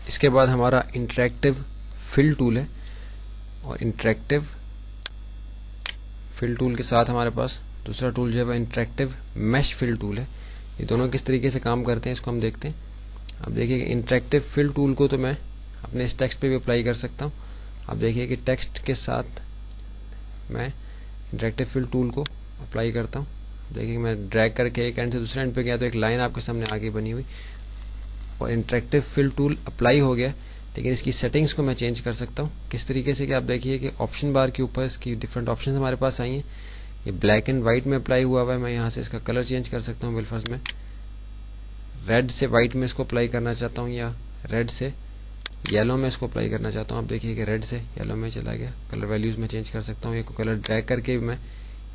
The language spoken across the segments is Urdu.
اس کے بعد ہمارا انٹریکٹیو فل ٹول ہے، اور انٹریکٹیو فل ٹول کے ساتھ ہمارے پاس دوسرا ٹول جو ہے وہ انٹریکٹیو میش فل ٹول ہے. یہ دونوں کس طریقے سے کام کرتے ہیں اس کو ہم دیکھتے ہیں. اب دیکھیے کہ انٹریکٹیو فل ٹول کو تو میں اپنے اس ٹیکسٹ پہ بھی اپلائی کر سکتا ہوں. اب دیکھیے کہ ٹیکسٹ کے ساتھ میں انٹریکٹیو فل ٹول کو اپلائی کرتا ہوں. دیکھیے کہ میں ڈریگ کر کے ایک اینڈ سے دوسرے اینڈ پہ گیا تو ایک لائن آپ کے سامنے آگے بنی ہوئی، اور انٹریکٹیو فل ٹول اپلائی ہو گیا. لیکن اس کی سیٹنگز کو میں چینج کر سکتا ہوں کس طریقے سے کہ آپ دیکھیے کہ آپشن بار کے اوپر اس کی ڈفرنٹ آپشنز ہمارے پاس آئی ہیں. یہ بلیک اینڈ وائٹ میں اپلائی ہوا ہے، میں یہاں سے اس کا کلر چینج کر سکتا ہوں. بالفرض میں ریڈ سے وائٹ میں اس کو اپلائی کرنا چاہتا ہوں، یا ریڈ سے یلو میں اس کو اپلائی کرنا چاہتا ہوں. آپ دیکھیے کہ ریڈ سے یلو میں چلا گیا. کلر ویلیوز میں چینج کر سکتا ہوں، یہ کو کلر ڈریگ کر کے بھی میں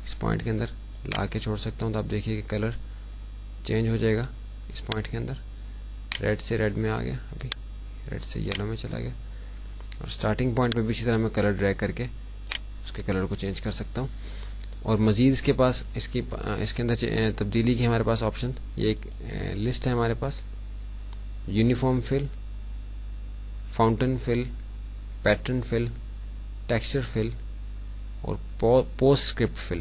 اس پوائنٹ کے اندر لا کے چھوڑ سکتا ہوں. تو آپ دیکھیے کہ کلر چینج ہو جائے گا اس پوائنٹ کے اندر. ریڈ سے ریڈ میں آ گیا، ابھی ریڈ سے یلو میں چلا گیا. اور سٹارٹنگ پوائنٹ پہ بھی اسی طرح میں کلر ڈریگ کر کے اس کے کلر کو چینج کر سکتا ہوں. اور مزید اس کے پاس اس کے اندر تبدیلی کی ہمارے پاس آپشن، یہ ایک لسٹ ہے ہمارے پاس: یونیفارم فل، فاؤنٹن فل، پیٹرن فل، ٹیکسچر فل اور پوسٹ اسکرپٹ فل.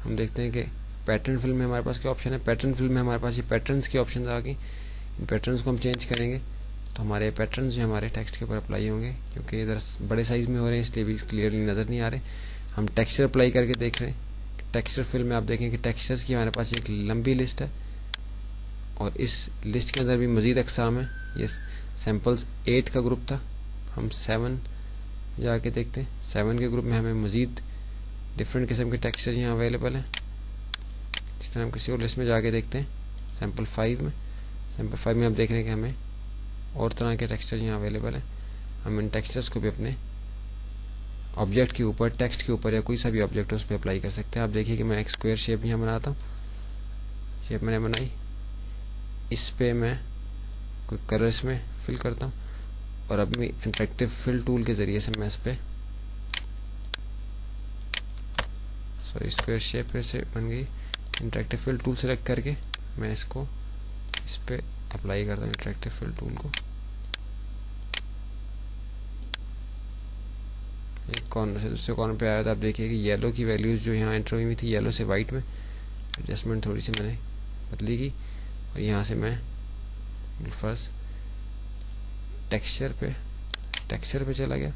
ہم دیکھتے ہیں کہ پیٹرن فل میں ہمارے پاس کیا آپشن ہے. پیٹرن فل میں ہمارے پاس یہ پیٹرنس کی آپشن آ گئی. ان پیٹرنس کو ہم چینج کریں گے تو ہمارے پیٹرنز جو ہمارے ٹیکسٹ کے اوپر اپلائی ہوں گے. کیونکہ ادھر بڑے سائز میں ہو رہے ہیں اس لیے بھی کلیئرلی نظر نہیں آ رہے. ہم ٹیکسچر اپلائی کر کے دیکھ رہے ہیں. ٹیکسچر فل میں آپ دیکھیں کہ ٹیکسچرز کی ہمارے پاس ایک لمبی لسٹ ہے، اور اس لسٹ کے اندر بھی مزید اقسام ہیں. یہ سیمپلز 8 کا گروپ تھا، ہم 7 جا کے دیکھتے ہیں. 7 کے گروپ میں ہمیں مزید ڈفرینٹ قسم کے ٹیکسچر یہاں اویلیبل ہیں. اس طرح ہم کسی اور لسٹ میں جا کے دیکھتے ہیں. سیمپل 5 میں آپ دیکھ رہے ہیں کہ ہمیں اور طرح کے ٹیکسچر یہاں اویلیبل ہیں. ہم ان ٹیکسچرز کو بھی اپنے آبجیکٹ کے اوپر، ٹیکسٹ کے اوپر یا کوئی سا بھی آبجیکٹ اس پہ اپلائی کر سکتے ہیں. آپ دیکھیے کہ میں ایک اسکوئر شیپ یہاں بناتا ہوں. شیپ میں نے بنائی، اس پہ میں کوئی کلر اس میں فل کرتا ہوں، اور اب میں انٹریکٹیو فل ٹول کے ذریعے سے میں اس پہ اسکوئر شیپ پہ سے بن گئی. انٹریکٹیو فل ٹول سلیکٹ کر کے میں اس کو اس پہ اپلائی کرتا ہوں. انٹریکٹیو فل ٹول کو ایک کارنر سے دوسرے کارنر پہ آیا. تو آپ دیکھیے کہ یلو کی ویلیوز جو یہاں انٹر ہوئی تھی، یلو سے وائٹ میں ایڈجسٹمنٹ تھوڑی سی میں نے بدلی کی، اور یہاں سے میں فرسٹ ٹیکسچر پہ چلا گیا.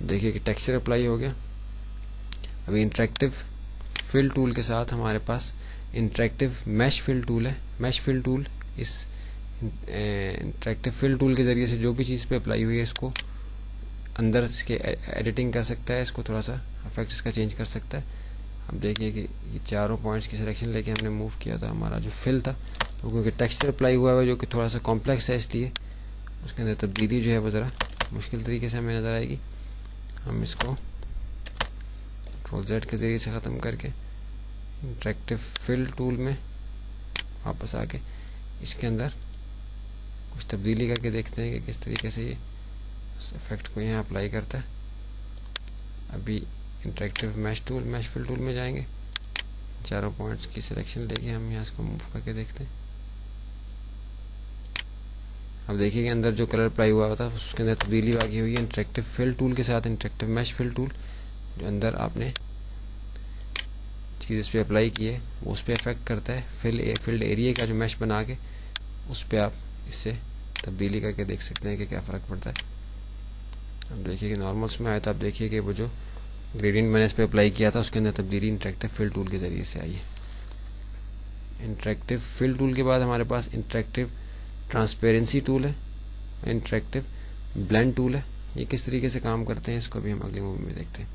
دیکھیے کہ ٹیکسچر اپلائی ہو گیا. ابھی انٹریکٹیو فل ٹول کے ساتھ ہمارے پاس انٹریکٹیو میش فل ٹول ہے. میش فل ٹول اس انٹریکٹیو فل ٹول کے ذریعے سے جو بھی چیز پہ اپلائی ہوئی ہے اس کو اندر اس کے ایڈیٹنگ کر سکتا ہے، اس کو تھوڑا سا افیکٹ اس کا چینج کر سکتا ہے. اب دیکھیے کہ یہ چاروں پوائنٹس کی سلیکشن لے کے ہم نے موو کیا تھا. ہمارا جو فل تھا تو کیونکہ ٹیکسچر اپلائی ہوا ہے جو کہ تھوڑا سا کمپلیکس ہے، اس لیے اس کے اندر تبدیلی جو ہے وہ ذرا مشکل طریقے سے ہمیں نظر آئے گی. ہم اس کو کنٹرول زیڈ کے ذریعے سے ختم کر کے انٹریکٹیو فل ٹول میں واپس آ کے اس کے اندر کچھ تبدیلی کر کے دیکھتے ہیں کہ کس طریقے سے یہ اس افیکٹ کو یہاں اپلائی کرتا ہے. ابھی انٹریکٹیو میش فل ٹول میں جائیں گے. چاروں پوائنٹس کی سلیکشن لے کے ہم یہاں اس کو موو کر کے دیکھتے ہیں. اب دیکھیے کہ اندر جو کلر اپلائی ہوا تھا اس کے اندر تبدیلی باقی ہوئی ہے. انٹریکٹیو فل ٹول کے ساتھ انٹریکٹیو میش فل ٹول جو اندر آپ نے چیز اس پہ اپلائی کی ہے وہ اس پہ افیکٹ کرتا ہے. فلڈ ایریا کا جو میش بنا کے اس پہ آپ اس سے تبدیلی کر کے دیکھ سکتے ہیں کہ کیا فرق پڑتا ہے. اب دیکھیے کہ نارملس میں آئے تو آپ دیکھیے کہ وہ جو گریڈینٹ میں نے اس پہ اپلائی کیا تھا اس کے اندر تبدیلی انٹریکٹیو فل ٹول کے ذریعے سے آئی ہے. انٹریکٹیو فل ٹول کے بعد ہمارے پاس انٹریکٹیو ٹرانسپیرنسی ٹول ہے، انٹریکٹیو بلینڈ ٹول ہے. یہ کس طریقے سے کام کرتے ہیں اس کو بھی ہم اگلی مووی میں دیکھتے ہیں.